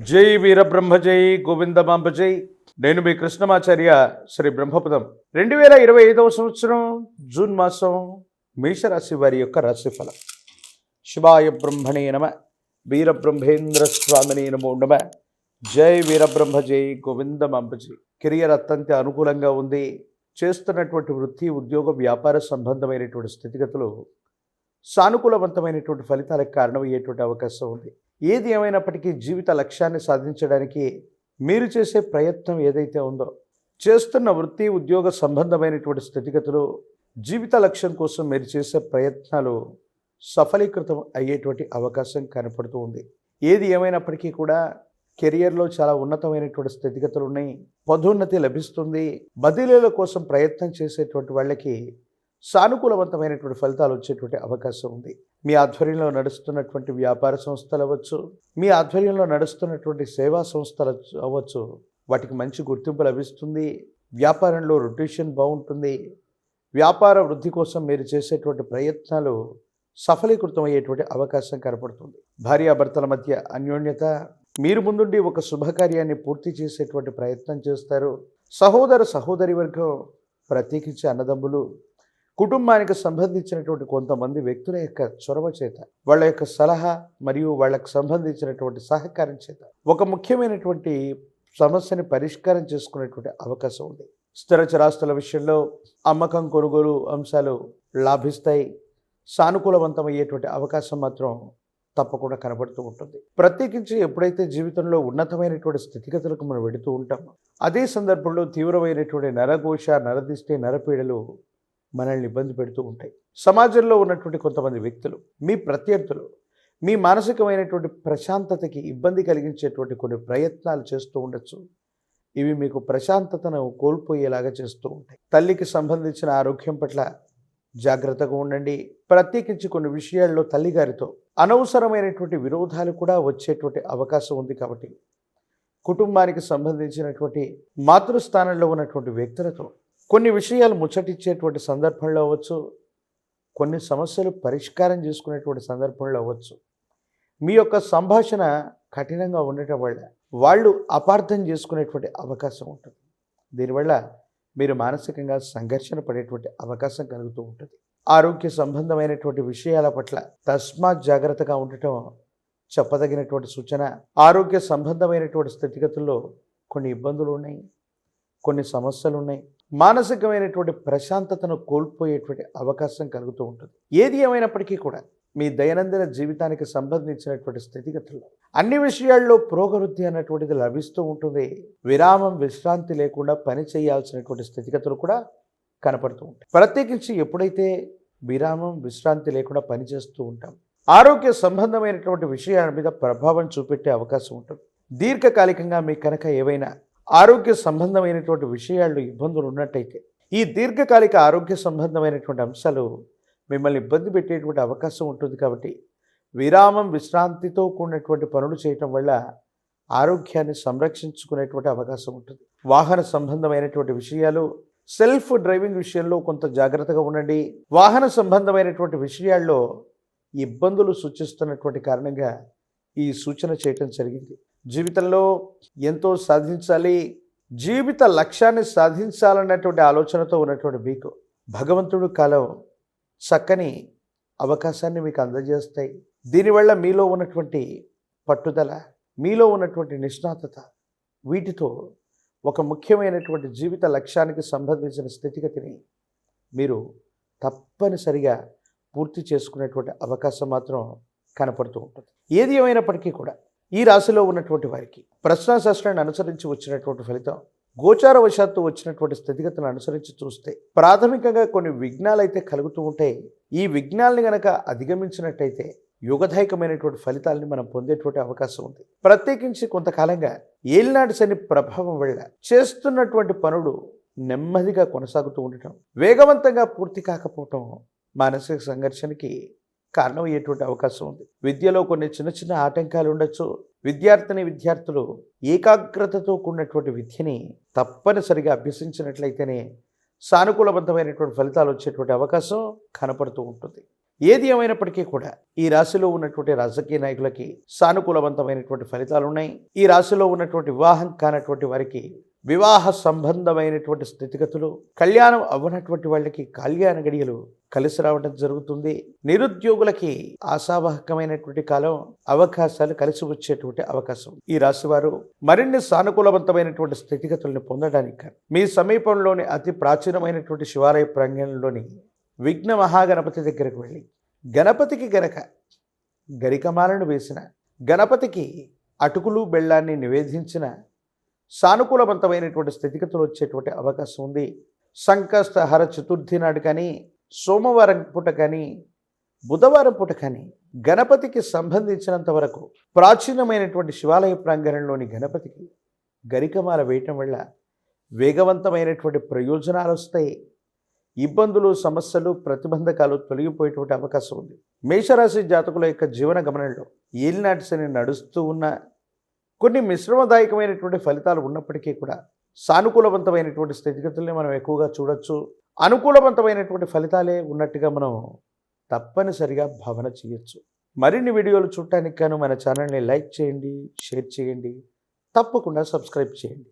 జై వీరబ్రహ్మ జై గోవిందమాంబ జై. నేను మీ కృష్ణమాచార్య శ్రీ బ్రహ్మపదం. 2025 సంవత్సరం జూన్ మాసం మేషరాశి వారి యొక్క రాశిఫలం. శివాయ బ్రహ్మణే నమ. వీరబ్రహ్మేంద్ర స్వామినే నమో నమ. జై వీరబ్రహ్మ జై గోవిందమాంబ జై. కెరియర్ అత్యంత అనుకూలంగా ఉంది. చేస్తున్నటువంటి వృత్తి ఉద్యోగ వ్యాపార సంబంధమైనటువంటి స్థితిగతులు సానుకూలవంతమైనటువంటి ఫలితాలకు కారణమయ్యేటువంటి అవకాశం ఉంది. ఏది ఏమైనప్పటికీ జీవిత లక్ష్యాన్ని సాధించడానికి మీరు చేసే ప్రయత్నం ఏదైతే ఉందో, చేస్తున్న వృత్తి ఉద్యోగ సంబంధమైనటువంటి స్థితిగతులు, జీవిత లక్ష్యం కోసం మీరు చేసే ప్రయత్నాలు సఫలీకృతం అయ్యేటువంటి అవకాశం కనపడుతూ ఉంది. ఏది ఏమైనప్పటికీ కూడా కెరియర్లో చాలా ఉన్నతమైనటువంటి స్థితిగతులు ఉన్నాయి. పదోన్నతి లభిస్తుంది. బదిలీల కోసం ప్రయత్నం చేసేటువంటి వాళ్ళకి సానుకూలవంతమైనటువంటి ఫలితాలు వచ్చేటువంటి అవకాశం ఉంది. మీ ఆధ్వర్యంలో నడుస్తున్నటువంటి వ్యాపార సంస్థలు అవ్వచ్చు, మీ ఆధ్వర్యంలో నడుస్తున్నటువంటి సేవా సంస్థలు అవ్వచ్చు, వాటికి మంచి గుర్తింపు లభిస్తుంది. వ్యాపారంలో రొటేషన్ బాగుంటుంది. వ్యాపార వృద్ధి కోసం మీరు చేసేటువంటి ప్రయత్నాలు సఫలీకృతం అయ్యేటువంటి అవకాశం కనపడుతుంది. భార్యాభర్తల మధ్య అన్యోన్యత, మీరు ముందుండి ఒక శుభకార్యాన్ని పూర్తి చేసేటువంటి ప్రయత్నం చేస్తారు. సహోదర సహోదరి వర్గం, ప్రత్యేకించి అన్నదమ్ములు, కుటుంబానికి సంబంధించినటువంటి కొంతమంది వ్యక్తుల యొక్క చొరవ చేత, వాళ్ళ యొక్క సలహా మరియు వాళ్ళకు సంబంధించినటువంటి సహకారం చేత ఒక ముఖ్యమైనటువంటి సమస్యని పరిష్కారం చేసుకునేటువంటి అవకాశం ఉంది. స్థిర చరాస్తుల విషయంలో అమ్మకం కొనుగోలు అంశాలు లాభిస్తాయి. సానుకూలవంతమయ్యేటువంటి అవకాశం మాత్రం తప్పకుండా కనబడుతూ ఉంటుంది. ప్రత్యేకించి ఎప్పుడైతే జీవితంలో ఉన్నతమైనటువంటి స్థితిగతులకు మనం వెడుతూ ఉంటామో, అదే సందర్భంలో తీవ్రమైనటువంటి నరఘోష, నరదిష్టి, నరపీడలు మనల్ని ఇబ్బంది పెడుతూ ఉంటాయి. సమాజంలో ఉన్నటువంటి కొంతమంది వ్యక్తులు, మీ ప్రత్యర్థులు, మీ మానసికమైనటువంటి ప్రశాంతతకి ఇబ్బంది కలిగించేటువంటి కొన్ని ప్రయత్నాలు చేస్తూ ఉండొచ్చు. ఇవి మీకు ప్రశాంతతను కోల్పోయేలాగా చేస్తూ ఉంటాయి. తల్లికి సంబంధించిన ఆరోగ్యం పట్ల జాగ్రత్తగా ఉండండి. ప్రత్యేకించి కొన్ని విషయాల్లో తల్లిగారితో అనవసరమైనటువంటి విరోధాలు కూడా వచ్చేటువంటి అవకాశం ఉంది. కాబట్టి కుటుంబానికి సంబంధించినటువంటి మాతృస్థానంలో ఉన్నటువంటి వ్యక్తులతో కొన్ని విషయాలు ముచ్చటిచ్చేటువంటి సందర్భంలో అవ్వచ్చు, కొన్ని సమస్యలు పరిష్కారం చేసుకునేటువంటి సందర్భంలో అవ్వచ్చు, మీ యొక్క సంభాషణ కఠినంగా ఉండటం వల్ల వాళ్ళు అపార్థం చేసుకునేటువంటి అవకాశం ఉంటుంది. దీనివల్ల మీరు మానసికంగా సంఘర్షణ పడేటువంటి అవకాశం కలుగుతూ ఉంటుంది. ఆరోగ్య సంబంధమైనటువంటి విషయాల పట్ల తస్మాత్ జాగ్రత్తగా ఉండటం చెప్పదగినటువంటి సూచన. ఆరోగ్య సంబంధమైనటువంటి స్థితిగతుల్లో కొన్ని ఇబ్బందులు ఉన్నాయి, కొన్ని సమస్యలు ఉన్నాయి. మానసికమైనటువంటి ప్రశాంతతను కోల్పోయేటువంటి అవకాశం కలుగుతూ ఉంటుంది. ఏది ఏమైనప్పటికీ కూడా మీ దైనందిన జీవితానికి సంబంధించినటువంటి స్థితిగతుల్లో అన్ని విషయాల్లో పురోగవృద్ధి అన్నటువంటిది లభిస్తూ ఉంటుంది. విరామం విశ్రాంతి లేకుండా పని చేయాల్సినటువంటి స్థితిగతులు కూడా కనపడుతూ ఉంటాయి. ప్రత్యేకించి ఎప్పుడైతే విరామం విశ్రాంతి లేకుండా పనిచేస్తూ ఉంటాం, ఆరోగ్య సంబంధమైనటువంటి విషయాల మీద ప్రభావం చూపెట్టే అవకాశం ఉంటుంది. దీర్ఘకాలికంగా మీకు కనుక ఏవైనా ఆరోగ్య సంబంధమైనటువంటి విషయాల్లో ఇబ్బందులు ఉన్నట్టయితే, ఈ దీర్ఘకాలిక ఆరోగ్య సంబంధమైనటువంటి అంశాలు మిమ్మల్ని ఇబ్బంది పెట్టేటువంటి అవకాశం ఉంటుంది. కాబట్టి విరామం విశ్రాంతితో కూడినటువంటి పనులు చేయటం వల్ల ఆరోగ్యాన్ని సంరక్షించుకునేటువంటి అవకాశం ఉంటుంది. వాహన సంబంధమైనటువంటి విషయాలు, సెల్ఫ్ డ్రైవింగ్ విషయంలో కొంత జాగ్రత్తగా ఉండండి. వాహన సంబంధమైనటువంటి విషయాల్లో ఇబ్బందులు సూచిస్తున్నటువంటి కారణంగా ఈ సూచన చేయటం జరిగింది. జీవితంలో ఎంతో సాధించాలి, జీవిత లక్ష్యాన్ని సాధించాలన్నటువంటి ఆలోచనతో ఉన్నటువంటి మీకు భగవంతుడు కాలం చక్కని అవకాశాన్ని మీకు అందజేస్తాయి. దీనివల్ల మీలో ఉన్నటువంటి పట్టుదల, మీలో ఉన్నటువంటి నిష్ణాతత, వీటితో ఒక ముఖ్యమైనటువంటి జీవిత లక్ష్యానికి సంబంధించిన స్థితిగతిని మీరు తప్పనిసరిగా పూర్తి చేసుకునేటువంటి అవకాశం మాత్రం కనపడుతూ ఉంటుంది. ఏది ఏమైనప్పటికీ కూడా ఈ రాశిలో ఉన్నటువంటి వారికి ప్రశ్నాశాస్త్రాన్ని అనుసరించి వచ్చినటువంటి ఫలితం, గోచారవశాత్తు వచ్చినటువంటి స్థితిగతులను అనుసరించి చూస్తే ప్రాథమికంగా కొన్ని విఘ్నాలు అయితే కలుగుతూ ఉంటాయి. ఈ విఘ్నాలని గనక అధిగమించినట్టయితే యుగదాయకమైనటువంటి ఫలితాలని మనం పొందేటువంటి అవకాశం ఉంది. ప్రత్యేకించి కొంతకాలంగా ఏలినాటి శని ప్రభావం వల్ల చేస్తున్నటువంటి పనులు నెమ్మదిగా కొనసాగుతూ ఉండటం, వేగవంతంగా పూర్తి కాకపోవటం మానసిక సంఘర్షణకి కారణమయ్యేటువంటి అవకాశం ఉంది. విద్యలో కొన్ని చిన్న చిన్న ఆటంకాలు ఉండొచ్చు. విద్యార్థులు ఏకాగ్రతతో కూడినటువంటి విద్యని తప్పనిసరిగా అభ్యసించినట్లయితేనే సానుకూలవంతమైనటువంటి ఫలితాలు వచ్చేటువంటి అవకాశం కనపడుతూ ఉంటుంది. ఏది ఏమైనప్పటికీ కూడా ఈ రాశిలో ఉన్నటువంటి రాజకీయ నాయకులకి సానుకూలవంతమైనటువంటి ఫలితాలు ఉన్నాయి. ఈ రాశిలో ఉన్నటువంటి వివాహం కానటువంటి వారికి వివాహ సంబంధమైనటువంటి స్థితిగతులు, కళ్యాణం అవ్వనటువంటి వాళ్ళకి కళ్యాణ గడియలు కలిసి రావడం జరుగుతుంది. నిరుద్యోగులకి ఆశావాహకమైనటువంటి కాలం, అవకాశాలు కలిసి వచ్చేటువంటి అవకాశం. ఈ రాశి వారు మరిన్ని సానుకూలవంతమైనటువంటి స్థితిగతులను పొందడానికి మీ సమీపంలోని అతి ప్రాచీనమైనటువంటి శివాలయ ప్రాంగణంలోని విఘ్న మహాగణపతి దగ్గరకు వెళ్ళి గణపతికి గనక గరికమాలను వేసిన, గణపతికి అటుకులు బెల్లాన్ని నివేదించిన సానుకూలవంతమైనటువంటి స్థితిగతులు వచ్చేటువంటి అవకాశం ఉంది. సంకష్టహర చతుర్థి నాడు కానీ, సోమవారం పూట కానీ, బుధవారం పూట కానీ గణపతికి సంబంధించినంత వరకు ప్రాచీనమైనటువంటి శివాలయ ప్రాంగణంలోని గణపతికి గరికమాల వేయటం వల్ల వేగవంతమైనటువంటి ప్రయోజనాలు వస్తాయి. ఇబ్బందులు, సమస్యలు, ప్రతిబంధకాలు తొలగిపోయేటువంటి అవకాశం ఉంది. మేషరాశి జాతకుల యొక్క జీవన గమనంలో ఏలినాటి శని నడుస్తూ ఉన్న కొన్ని మిశ్రమదాయకమైనటువంటి ఫలితాలు ఉన్నప్పటికీ కూడా సానుకూలవంతమైనటువంటి స్థితిగతుల్ని మనం ఎక్కువగా చూడొచ్చు. అనుకూలవంతమైనటువంటి ఫలితాలే ఉన్నట్టుగా మనం తప్పనిసరిగా భావన చేయొచ్చు. మరిన్ని వీడియోలు చూడటానికి గాను మన ఛానల్ని లైక్ చేయండి, షేర్ చేయండి, తప్పకుండా సబ్స్క్రైబ్ చేయండి.